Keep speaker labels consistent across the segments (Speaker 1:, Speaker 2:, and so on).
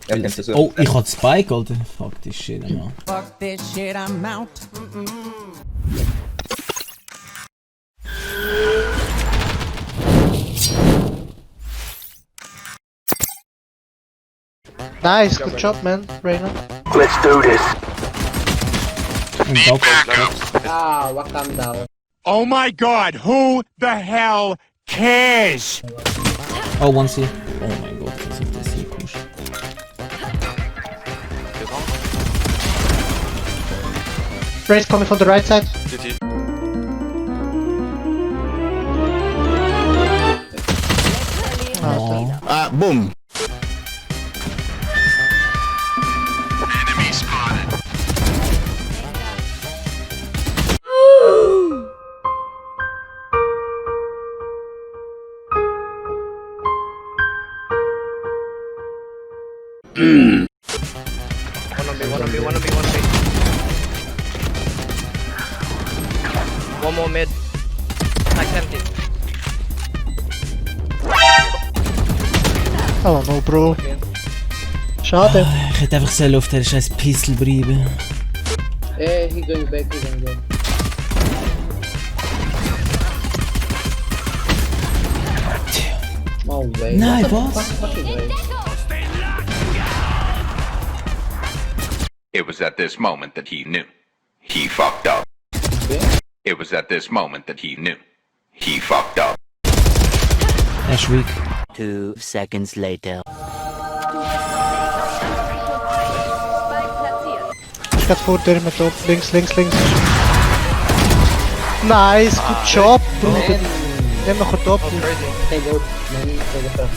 Speaker 1: Oh, ich hab Spike, Alter. Fuck this shit, man.
Speaker 2: Fuck this shit, I'm out.
Speaker 3: Nice, good job, man, Reyna.
Speaker 4: Let's do this.
Speaker 5: Ah, Wakanda.
Speaker 6: Oh my god, who the hell cares?
Speaker 1: Oh, one C. Oh my god, das ist der C-Push.
Speaker 3: Race coming from the right side.
Speaker 1: Oh.
Speaker 4: Boom.
Speaker 5: One on B. One more mid. Like empty.
Speaker 3: Oh no, bro. Schade.
Speaker 1: Ich hätte einfach selber auf der scheiß Pistol bleiben.
Speaker 5: He going back. No way.
Speaker 1: Nein,
Speaker 5: What the
Speaker 1: was?
Speaker 5: fuck is that?
Speaker 7: It was at this moment that he knew. He fucked up.
Speaker 5: Yeah.
Speaker 7: It was at this moment that he knew. He fucked up.
Speaker 1: Er ist weak.
Speaker 8: 2 seconds later.
Speaker 3: Ich geht vor dir mit top. Links. Nice, good job, Bruder. Nimm noch ein Top.
Speaker 5: Oh, crazy. Hey, go. Man, take it fast.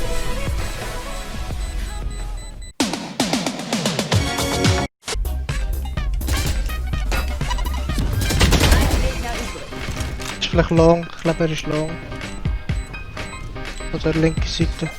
Speaker 3: Ist vielleicht long. Ich glaube, er ist long. Auf der linken Seite.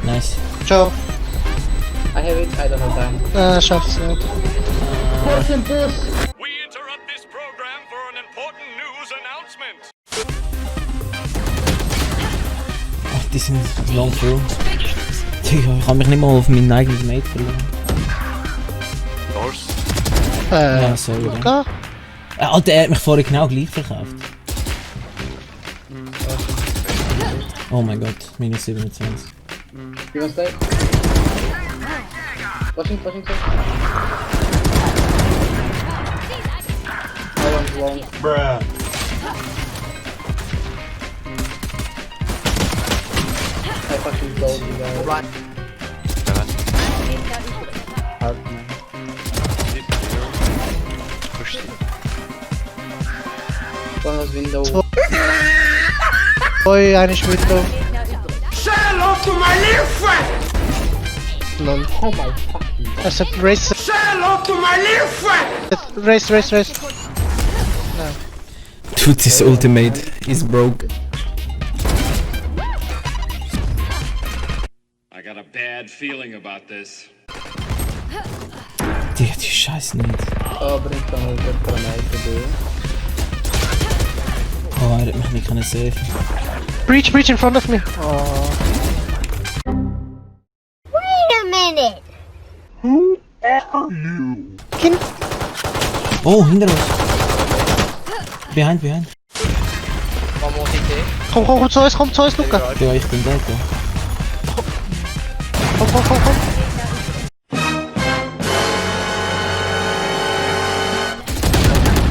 Speaker 1: Nice.
Speaker 3: Ciao.
Speaker 5: I have it. I don't have time.
Speaker 3: Schafft's nicht.
Speaker 5: Person push.
Speaker 6: We interrupt this program for an important news announcement.
Speaker 1: Ach, die sind long through. Digga, ich kann mich nicht mal auf meinen eigenen Mate verlieren. Ja, sorry.
Speaker 3: Okay.
Speaker 1: Alter, er hat mich vorher genau gleich verkauft. Oh mein Gott, minus 27.
Speaker 5: You want stay? Pushing. Long.
Speaker 6: Bruh.
Speaker 5: I fucking told you guys. Run. Hard, man. One was window.
Speaker 3: Oi, eine ist Window.
Speaker 6: Say hello to my little friend!
Speaker 3: Lol.
Speaker 5: Oh my fucking god.
Speaker 3: Er sagt Race.
Speaker 6: Say hello to my little friend!
Speaker 3: Race.
Speaker 1: Dude, this ultimate is broke.
Speaker 6: I got a bad feeling about this.
Speaker 1: Die Scheiße nicht.
Speaker 5: Oh, bring some of that for night to do.
Speaker 1: Oh, er hat mich nicht können safen.
Speaker 3: Breach in front of me. Oh.
Speaker 9: Wait a minute!
Speaker 3: Kind.
Speaker 1: Oh, hinter uns. Behind.
Speaker 5: One more CT.
Speaker 3: Komm zu uns, Luca.
Speaker 1: Ja, ich bin da.
Speaker 3: Komm.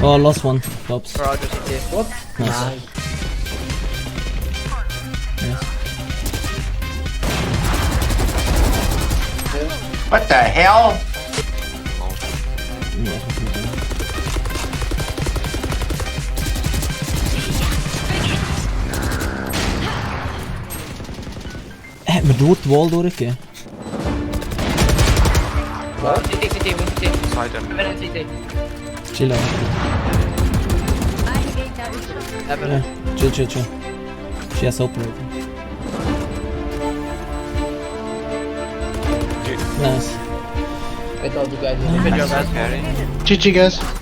Speaker 1: Oh, lost one. Tops.
Speaker 5: Roger CT. What?
Speaker 1: Nice.
Speaker 4: What the hell?
Speaker 1: Er hat mir dort die Wall durchgegeben.
Speaker 5: CT. CT.
Speaker 1: Chill out.
Speaker 5: Heaven.
Speaker 1: Yeah, chill. She has operated. Nice.
Speaker 5: I told you guys.
Speaker 1: Nice.
Speaker 3: GG guys.